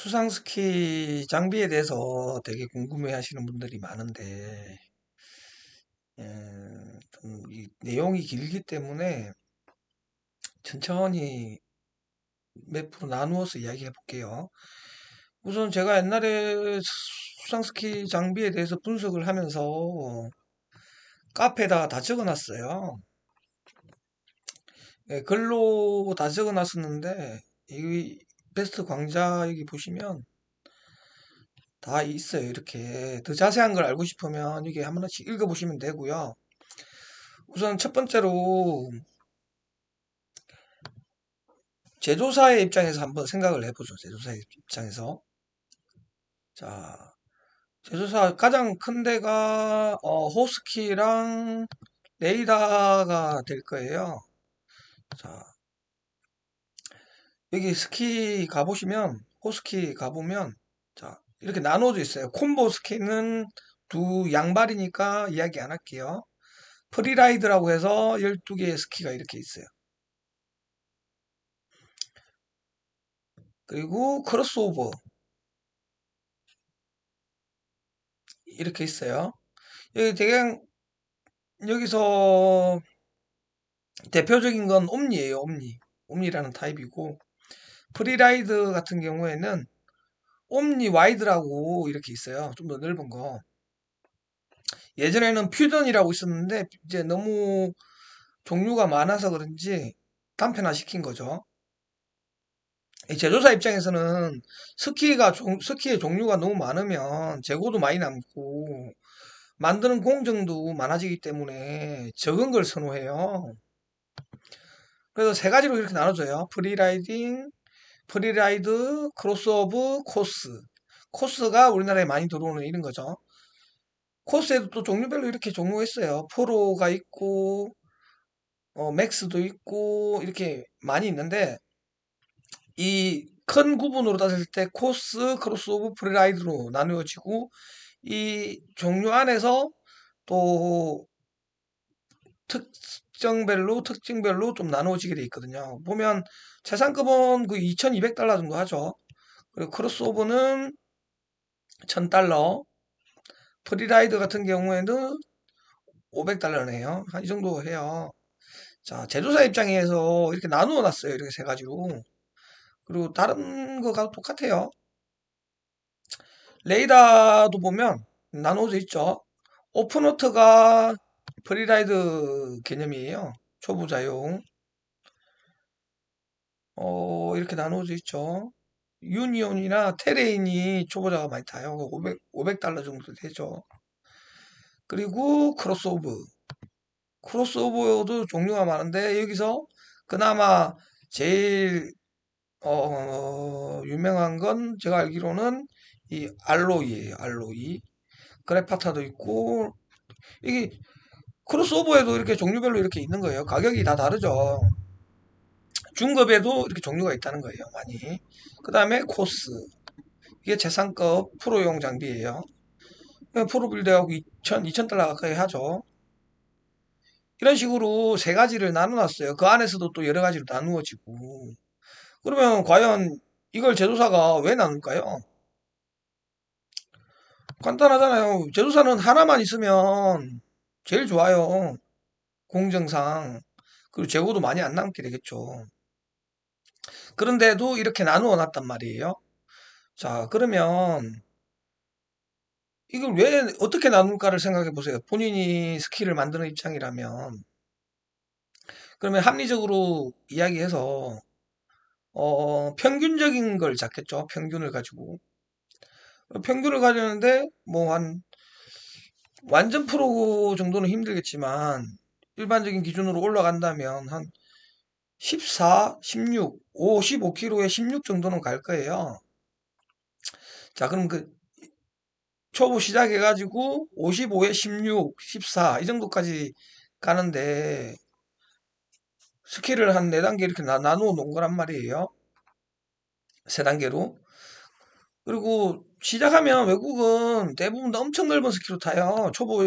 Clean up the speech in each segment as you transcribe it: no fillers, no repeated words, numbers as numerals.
수상스키 장비에 대해서 되게 궁금해 하시는 분들이 많은데, 좀 이 내용이 길기 때문에 천천히 몇 프로 나누어서 이야기해 볼게요. 우선 제가 옛날에 수상스키 장비에 대해서 분석을 하면서 카페에다가 다 적어 놨어요. 글로 다 적어 놨었는데, 이 베스트 광자 여기 보시면 다 있어요. 이렇게 더 자세한 걸 알고 싶으면 이게 한 번씩 읽어보시면 되고요. 우선 첫 번째로 제조사의 입장에서 한번 생각을 해보죠. 제조사의 입장에서. 자, 제조사 가장 큰 데가 호스키랑 레이다가 될 거예요. 자, 여기 스키 가보시면 호스키 가보면 자, 이렇게 나눠져 있어요. 콤보 스키는 두 양발이니까 이야기 안 할게요. 프리라이드라고 해서 12개의 스키가 이렇게 있어요. 그리고 크로스오버 이렇게 있어요. 여기 대강 여기서 대표적인 건 옴니예요. 옴니. 옴니라는 타입이고 프리라이드 같은 경우에는 옴니 와이드라고 이렇게 있어요. 좀 더 넓은 거. 예전에는 퓨전이라고 있었는데 이제 너무 종류가 많아서 그런지 단편화 시킨 거죠. 이 제조사 입장에서는 스키의 종류가 너무 많으면 재고도 많이 남고 만드는 공정도 많아지기 때문에 적은 걸 선호해요. 그래서 세 가지로 이렇게 나눠져요. 프리라이드, 크로스오브, 코스. 코스가 우리나라에 많이 들어오는 이런 거죠. 코스에도 또 종류별로 이렇게 종류가 있어요. 프로가 있고, 맥스도 있고, 이렇게 많이 있는데, 이 큰 구분으로 따졌을 때 코스, 크로스오브, 프리라이드로 나누어지고, 이 종류 안에서 또 특징별로 좀 나누어지게 돼 있거든요. 보면 최상급은 그 2,200달러 정도 하죠. 그리고 크로스오버는 1,000달러, 프리라이드 같은 경우에는 500달러네요. 한 이 정도 해요. 자, 제조사 입장에서 이렇게 나누어 놨어요. 이렇게 세 가지로. 그리고 다른 거가 똑같아요. 레이더도 보면 나누어져 있죠. 오픈워터가 프리라이드 개념이에요. 초보자용. 이렇게 나누어져 있죠. 유니온이나 테레인이 초보자가 많이 타요. 500달러 정도 되죠. 그리고 크로스오버. 크로스오버도 종류가 많은데 여기서 그나마 제일 유명한 건 제가 알기로는 이 알로이예요. 알로이. 그래파타도 있고 이게 크로스오버에도 이렇게 종류별로 이렇게 있는 거예요. 가격이 다 다르죠. 중급에도 이렇게 종류가 있다는 거예요. 많이. 그 다음에 코스. 이게 최상급 프로용 장비예요. 프로 빌드하고 2,000달러 가까이 하죠. 이런 식으로 세 가지를 나눠놨어요. 그 안에서도 또 여러 가지로 나누어지고. 그러면 과연 이걸 제조사가 왜 나눌까요? 간단하잖아요. 제조사는 하나만 있으면 제일 좋아요. 공정상. 그리고 재고도 많이 안 남게 되겠죠. 그런데도 이렇게 나누어 놨단 말이에요. 자, 그러면 이걸 왜 어떻게 나눌까를 생각해 보세요. 본인이 스킬을 만드는 입장이라면. 그러면 합리적으로 이야기해서 평균적인 걸 잡겠죠. 평균을 가지고. 평균을 가지는데 뭐 한 완전 프로 정도는 힘들겠지만 일반적인 기준으로 올라간다면 한 14, 16, 55kg에 16 정도는 갈 거예요. 자, 그럼 그 초보 시작해가지고 55에 16, 14 이 정도까지 가는데 스킬을 한 4단계 이렇게 나누어 놓은 거란 말이에요. 3단계로. 그리고 시작하면 외국은 대부분 다 엄청 넓은 스키로 타요. 초보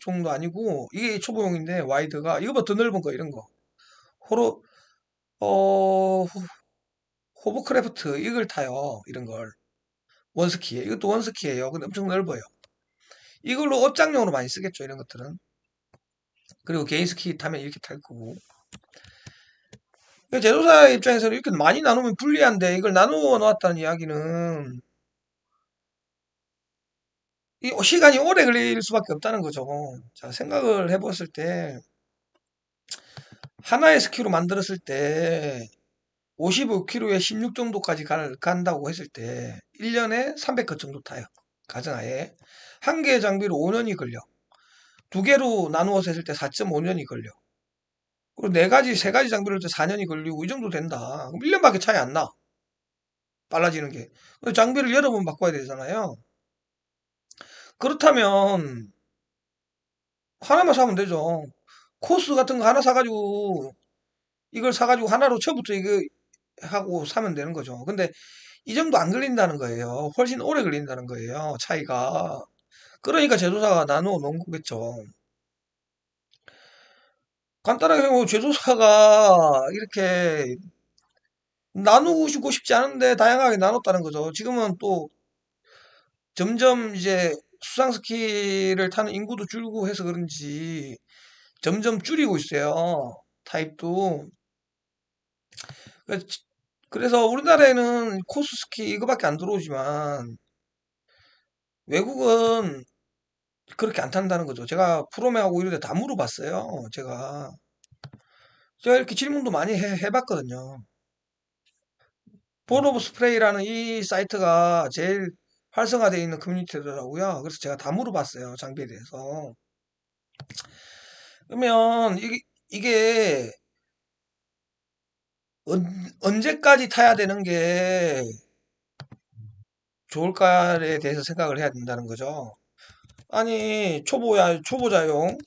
정도 아니고 이게 초보용인데 와이드가 이거보다 더 넓은 거 이런 거. 호로 어 호버크래프트 이걸 타요. 이런 걸. 원스키에. 이것도 원스키예요. 근데 엄청 넓어요. 이걸로 업장용으로 많이 쓰겠죠. 이런 것들은. 그리고 개인 스키 타면 이렇게 탈 거고. 그러니까 제조사 입장에서는 이렇게 많이 나누면 불리한데 이걸 나누어 놓았다는 이야기는 이 시간이 오래 걸릴 수밖에 없다는 거죠. 자, 생각을 해봤을 때 하나의 스키로 만들었을 때 55km에 16 정도까지 간다고 했을 때 1년에 300컷 정도 타요. 가정하에. 한 개의 장비로 5년이 걸려. 두 개로 나누어서 했을 때 4.5년이 걸려. 그리고 네 가지, 세 가지 장비를 할 때 4년이 걸리고 이 정도 된다. 그럼 1년밖에 차이 안 나. 빨라지는 게. 장비를 여러 번 바꿔야 되잖아요. 그렇다면 하나만 사면 되죠. 코스 같은 거 하나 사가지고 이걸 사가지고 하나로 처음부터 이거 하고 사면 되는 거죠. 근데 이 정도 안 걸린다는 거예요. 훨씬 오래 걸린다는 거예요. 차이가. 그러니까 제조사가 나누어 놓은 거겠죠. 간단하게 뭐 제조사가 이렇게 나누고 싶지 않은데 다양하게 나눴다는 거죠. 지금은 또 점점 이제 수상 스키를 타는 인구도 줄고 해서 그런지 점점 줄이고 있어요. 타입도. 그래서 그래서 우리나라에는 코스스키 이거밖에 안 들어오지만 외국은 그렇게 안 탄다는 거죠. 제가 프로메하고 이런 데 다 물어봤어요. 제가 이렇게 질문도 많이 해봤거든요. 본 오브 스프레이라는 이 사이트가 제일 활성화되어 있는 커뮤니티더라고요. 그래서 제가 다 물어봤어요. 장비에 대해서. 그러면 이게 언제까지 타야 되는 게 좋을까에 대해서 생각을 해야 된다는 거죠. 아니, 초보자용,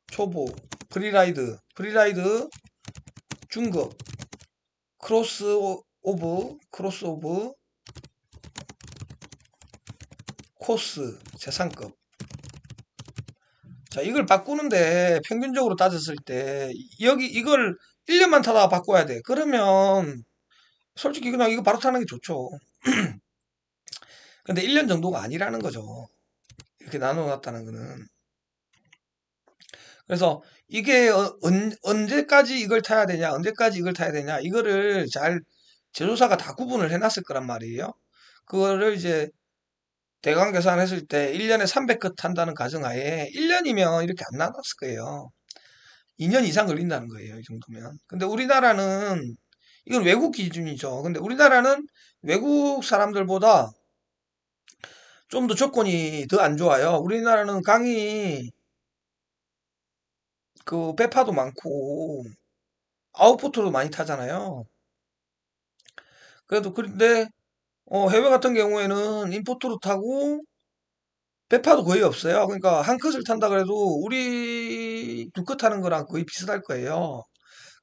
초보, 프리라이드, 중급, 크로스 오브, 코스, 최상급. 자, 이걸 바꾸는데 평균적으로 따졌을 때 이걸 1년만 타다가 바꿔야 돼. 그러면 솔직히 그냥 이거 바로 타는 게 좋죠. 근데 1년 정도가 아니라는 거죠. 이렇게 나눠 놨다는 거는. 그래서 이게 언제까지 이걸 타야 되냐, 언제까지 이걸 타야 되냐, 이거를 잘 제조사가 다 구분을 해놨을 거란 말이에요. 그거를 이제 대강 계산했을 때 1년에 300컷 탄다는 가정하에 1년이면 이렇게 안 나눴을 거예요. 2년 이상 걸린다는 거예요, 이 정도면. 근데 우리나라는, 이건 외국 기준이죠. 근데 우리나라는 외국 사람들보다 좀 더 조건이 더 안 좋아요. 우리나라는 강이, 배파도 많고, 아웃포트도 많이 타잖아요. 그런데, 해외 같은 경우에는 인포트로 타고, 배파도 거의 없어요. 그러니까 한 컷을 탄다 그래도 우리 두 컷 타는 거랑 거의 비슷할 거예요.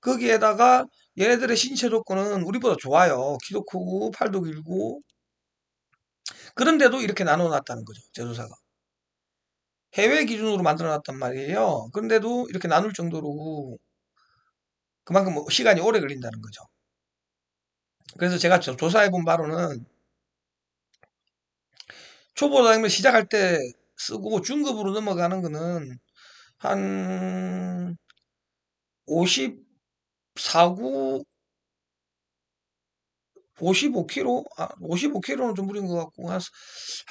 거기에다가 얘네들의 신체 조건은 우리보다 좋아요. 키도 크고 팔도 길고 그런데도 이렇게 나눠 놨다는 거죠. 제조사가. 해외 기준으로 만들어 놨단 말이에요. 그런데도 이렇게 나눌 정도로 그만큼 뭐 시간이 오래 걸린다는 거죠. 그래서 제가 조사해 본 바로는 초보 다니면 시작할 때 쓰고 중급으로 넘어가는 거는 한 54구 55km? 55km는 좀 무리인 것 같고, 한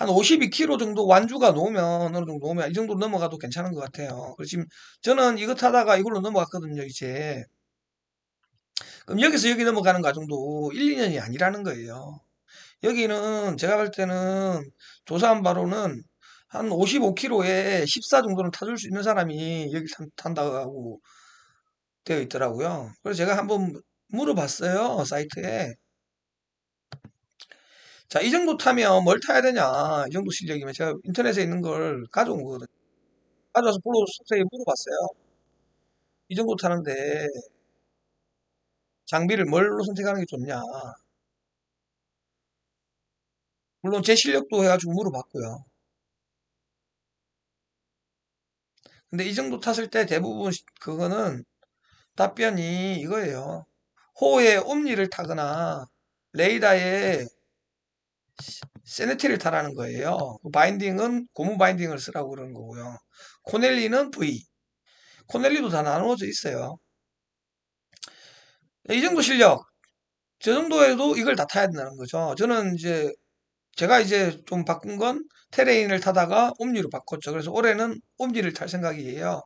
52km 정도 완주가 놓으면, 어느 정도 놓으면, 이 정도 넘어가도 괜찮은 것 같아요. 그래서 지금 저는 이거 타다가 이걸로 넘어갔거든요, 이제. 그럼 여기서 여기 넘어가는 과정도 1, 2년이 아니라는 거예요. 여기는 제가 볼 때는 조사한 바로는 한 55km에 14 정도는 타줄 수 있는 사람이 여기 탄다고 되어 있더라고요. 그래서 제가 한번 물어봤어요, 사이트에. 자, 이 정도 타면 뭘 타야 되냐? 이 정도 실력이면 제가 인터넷에 있는 걸 가져온 거거든요. 가져와서 선생님 물어봤어요. 이 정도 타는데 장비를 뭘로 선택하는 게 좋냐? 물론 제 실력도 해가지고 물어봤고요. 근데 이 정도 탔을 때 대부분 그거는 답변이 이거예요. 호의 옴니를 타거나 레이다에 세네티를 타라는 거예요. 바인딩은 고무 바인딩을 쓰라고 그러는 거고요. 코넬리는 V. 코넬리도 다 나누어져 있어요. 이 정도 실력, 저 정도에도 이걸 다 타야 된다는 거죠. 저는 이제 제가 이제 좀 바꾼 건 테레인을 타다가 옴니로 바꿨죠. 그래서 올해는 옴니를 탈 생각이에요.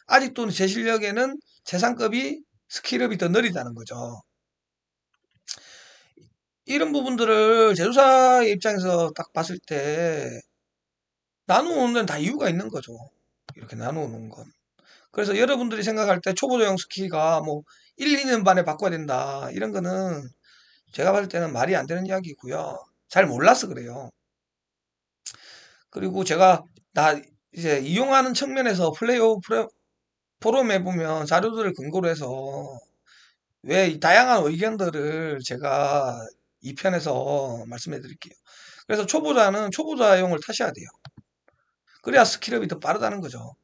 아직도 제 실력에는 최상급이 스킬업이 더 느리다는 거죠. 이런 부분들을 제조사의 입장에서 딱 봤을 때 나누는 데는 다 이유가 있는 거죠. 이렇게 나누는 건. 그래서 여러분들이 생각할 때 초보자용 스키가 뭐 1, 2년 반에 바꿔야 된다. 이런 거는 제가 봤을 때는 말이 안 되는 이야기고요. 잘 몰라서 그래요. 그리고 제가 나 이제 이용하는 측면에서 포럼에 보면 자료들을 근거로 해서 왜 이 다양한 의견들을 제가 2편에서 말씀해 드릴게요. 그래서 초보자는 초보자용을 타셔야 돼요. 그래야 스킬업이 더 빠르다는 거죠.